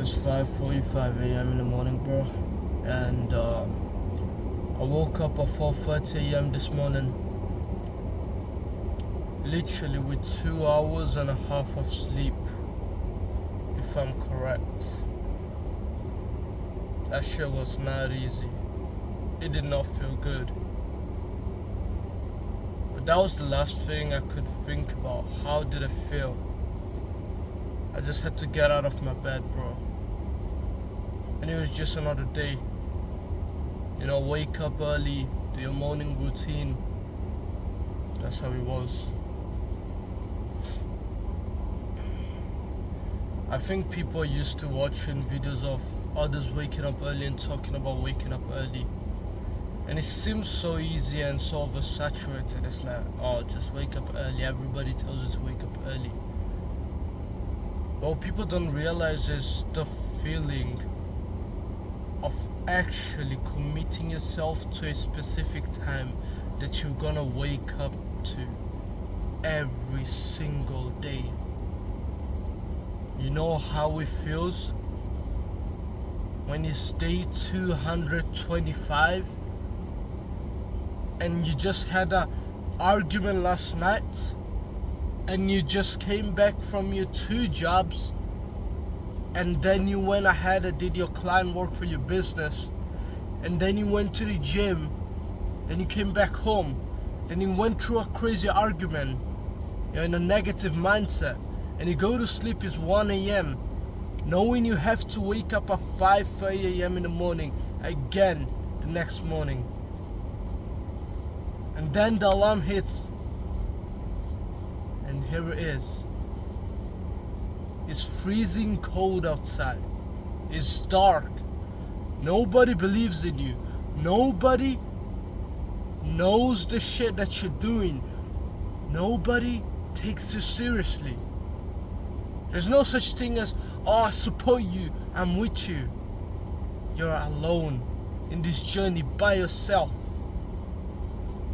It's 5:45 a.m. in the morning, bro, and I woke up at 4:30 a.m. this morning, literally with 2 hours and a half of sleep, if I'm correct. That shit was not easy. It did not feel good. But that was the last thing I could think about. How did it feel? I just had to get out of my bed, bro. And it was just another day. You know, wake up early, do your morning routine. That's how it was. I think people are used to watching videos of others waking up early and talking about waking up early. And it seems so easy and so oversaturated. It's like, oh, just wake up early. Everybody tells you to wake up early. But what people don't realize is the feeling of actually committing yourself to a specific time that you're gonna wake up to every single day. You know how it feels when it's day 225 and you just had an argument last night and you just came back from your 2 jobs, and then you went ahead and did your client work for your business, and then you went to the gym, then you came back home, then you went through a crazy argument, you're in a negative mindset, and you go to sleep, it's 1 a.m. knowing you have to wake up at 5:30 a.m. in the morning again the next morning. And then the alarm hits, and here it is. It's freezing cold outside. It's dark. Nobody believes in you. Nobody knows the shit that you're doing. Nobody takes you seriously. There's no such thing as, oh, I support you, I'm with you. You're alone in this journey by yourself.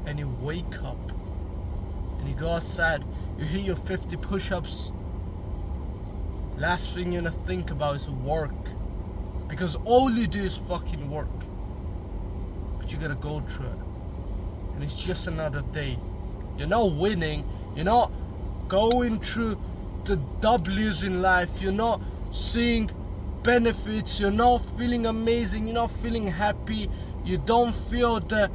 And you wake up and you go outside, you hit your 50 push-ups. Last thing you're gonna think about is work, because all you do is fucking work. But you gotta go through it, and it's just another day. You're not winning, you're not going through the W's in life, you're not seeing benefits, you're not feeling amazing, you're not feeling happy, you don't feel the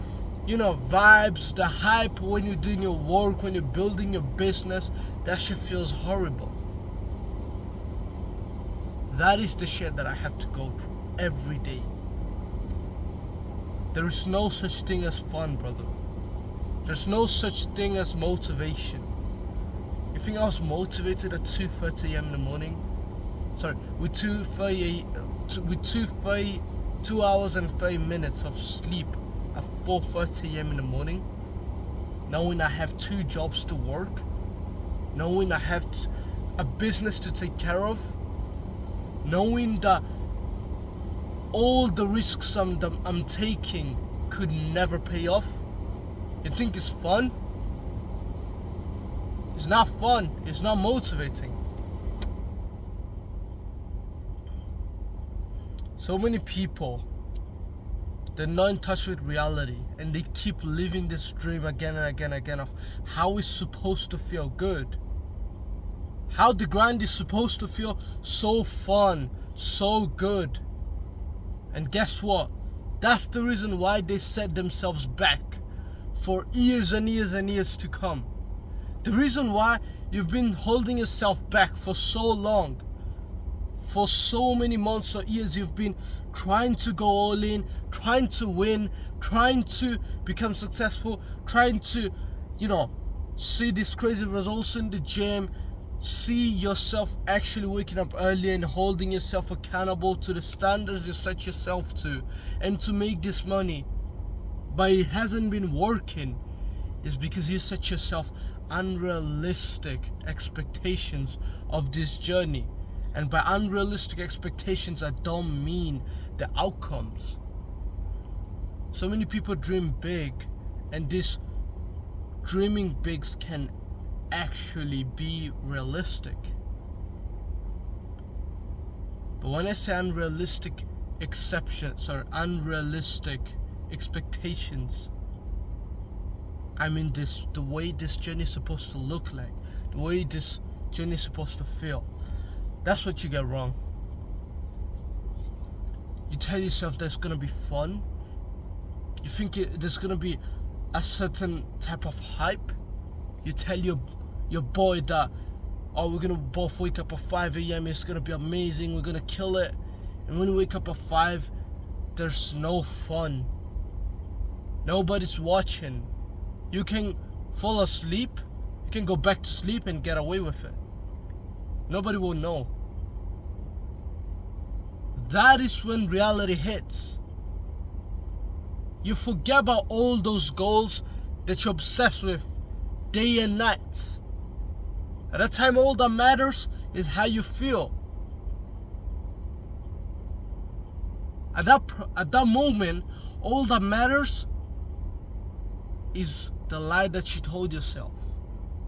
vibes, the hype when you're doing your work, when you're building your business. That shit feels horrible. That is the shit that I have to go through every day. There is no such thing as fun, brother. There's no such thing as motivation. You think I was motivated at 2:30 a.m. in the morning? Sorry, with 2 hours and 30 minutes of sleep at 4:30 a.m. in the morning, knowing I have 2 jobs to work, knowing I have a business to take care of, knowing that all the risks I'm taking could never pay off. You think it's fun? It's not fun. It's not motivating. So many people, they're not in touch with reality, and they keep living this dream again and again and again of how it's supposed to feel good. How the grind is supposed to feel so fun, so good. And guess what? That's the reason why they set themselves back for years and years and years to come. The reason why you've been holding yourself back for so long, for so many months or years, you've been trying to go all in, trying to win, trying to become successful, trying to, see these crazy results in the gym, see yourself actually waking up early and holding yourself accountable to the standards you set yourself to, and to make this money. But it hasn't been working. It's because you set yourself unrealistic expectations of this journey. And by unrealistic expectations, I don't mean the outcomes. So many people dream big, and this dreaming bigs can actually be realistic. But when I say unrealistic unrealistic expectations, I mean the way this journey is supposed to look like, the way this journey is supposed to feel. That's what you get wrong. You tell yourself there's gonna be fun. You think there's gonna be a certain type of hype. You tell your boy that, oh, we're gonna both wake up at 5 a.m. It's gonna be amazing. We're gonna kill it. And when you wake up at 5, there's no fun. Nobody's watching. You can fall asleep. You can go back to sleep and get away with it. Nobody will know. That is when reality hits. You forget about all those goals that you're obsessed with day and night. At that time, all that matters is how you feel. At that moment, all that matters is the lie that you told yourself.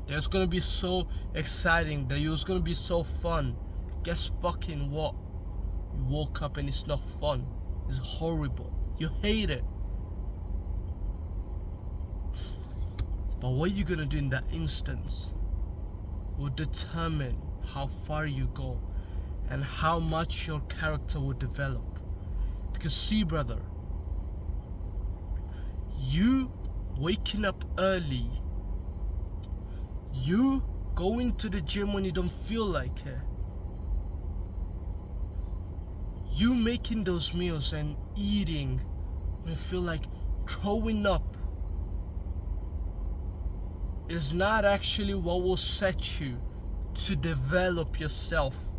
That it's gonna be so exciting, that it was gonna be so fun. Guess fucking what? You woke up and it's not fun. It's horrible. You hate it. But what you're gonna do in that instance will determine how far you go and how much your character will develop. Because see, brother, you waking up early, you going to the gym when you don't feel like it, you making those meals and eating when you feel like throwing up, is not actually what will set you to develop yourself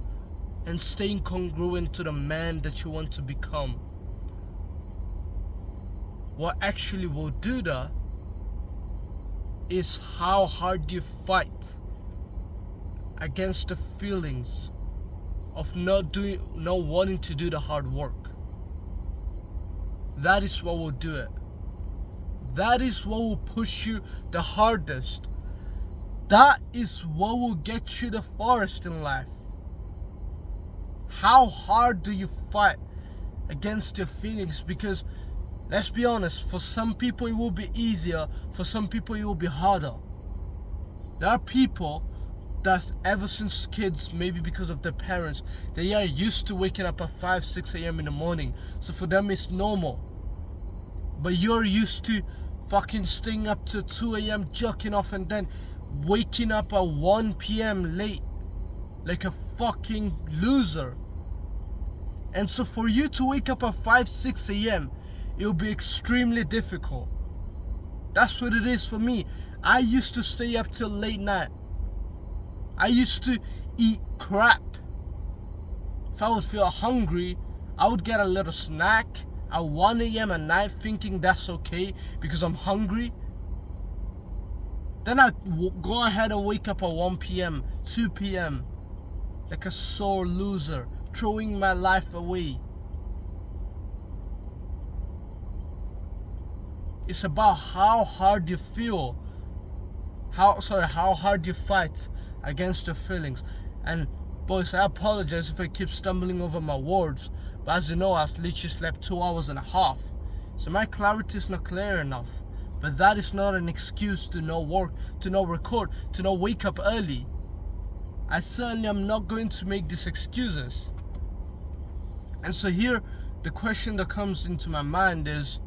and staying congruent to the man that you want to become. What actually will do that is how hard you fight against the feelings of not wanting to do the hard work. That is what will do it. That is what will push you the hardest. That is what will get you the farthest in life. How hard do you fight against your feelings? Because let's be honest, for some people it will be easier, for some people it will be harder. There are people that ever since kids, maybe because of their parents, they are used to waking up at 5, 6 a.m. in the morning. So for them it's normal. But you're used to fucking staying up to 2 a.m. jerking off and then waking up at 1 p.m. late like a fucking loser. And so for you to wake up at 5, 6 a.m., it'll be extremely difficult. That's what it is for me. I used to stay up till late night. I used to eat crap. If I would feel hungry, I would get a little snack at 1 a.m. at night thinking that's okay because I'm hungry. Then I'd go ahead and wake up at 1 p.m., 2 p.m. like a sore loser, throwing my life away. It's about how hard you feel, how hard you fight against your feelings. And boys, I apologize if I keep stumbling over my words, but as you know, I've literally slept 2 hours and a half, so my clarity is not clear enough. But that is not an excuse to not work, to not record, to not wake up early. I certainly am not going to make these excuses. And so here, the question that comes into my mind is,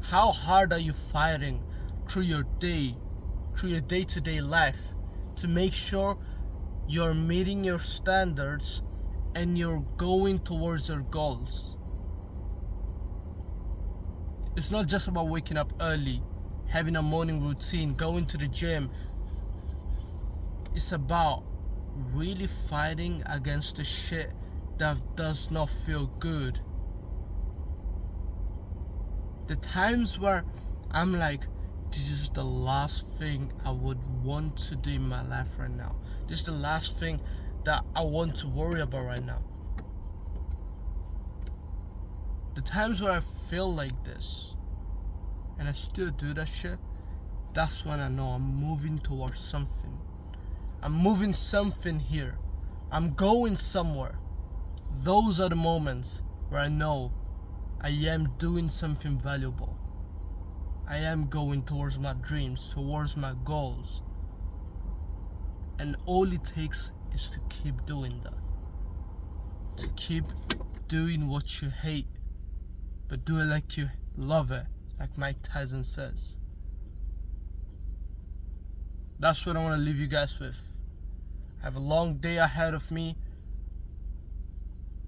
how hard are you fighting through your day-to-day life to make sure you're meeting your standards and you're going towards your goals? It's not just about waking up early, having a morning routine, going to the gym. It's about really fighting against the shit that does not feel good. The times where I'm like, this is the last thing I would want to do in my life right now. This is the last thing that I want to worry about right now. The times where I feel like this and I still do that shit, that's when I know I'm moving towards something. I'm moving something here. I'm going somewhere. those are the moments where I know I am doing something valuable. I am going towards my dreams, towards my goals. And all it takes is to keep doing that. To keep doing what you hate, but do it like you love it, like Mike Tyson says. That's what I want to leave you guys with. I have a long day ahead of me.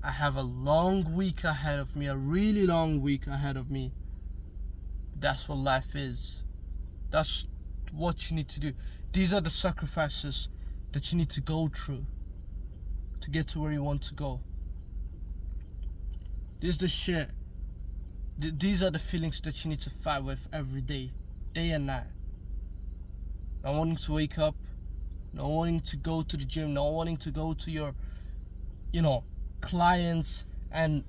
I have a long week ahead of me, a really long week ahead of me. That's what life is. That's what you need to do. These are the sacrifices that you need to go through to get to where you want to go. This is the shit. These are the feelings that you need to fight with every day, day and night. Not wanting to wake up, not wanting to go to the gym, not wanting to go to your, clients and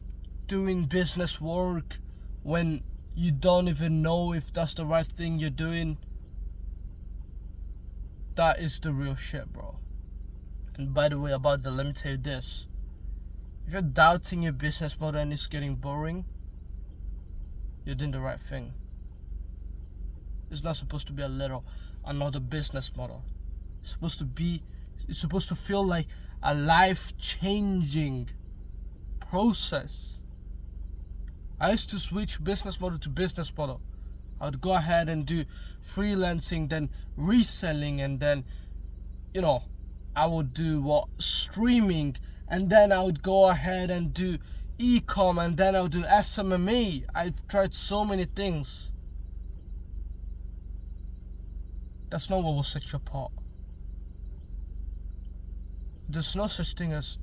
doing business work when you don't even know if that's the right thing you're doing. That is the real shit, bro. And by the way, let me tell you this. If you're doubting your business model and it's getting boring, you're doing the right thing. It's not supposed to be another business model. It's supposed to feel like a life-changing process. I used to switch business model to business model. I would go ahead and do freelancing, then reselling, and then, I would do streaming, and then I would go ahead and do e-com, and then I would do SMMA. I've tried so many things. That's not what will set you apart. There's no such thing as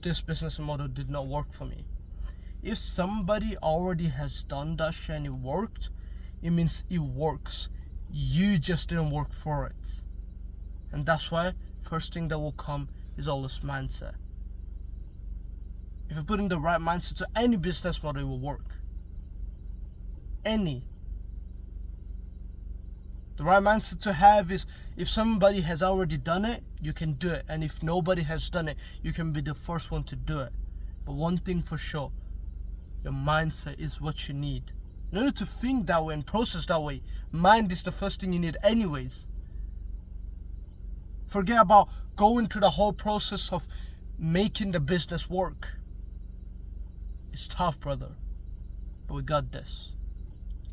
this business model did not work for me. If somebody already has done that shit and it worked, it means it works. You just didn't work for it. And that's why first thing that will come is always mindset. If you put in the right mindset to any business model, it will work. Any. The right mindset to have is, if somebody has already done it, you can do it. And if nobody has done it, you can be the first one to do it. But one thing for sure, your mindset is what you need. In order to think that way and process that way, mind is the first thing you need anyways. Forget about going through the whole process of making the business work. It's tough, brother. But we got this.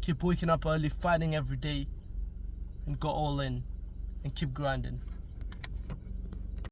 Keep waking up early, fighting every day, and go all in, and keep grinding.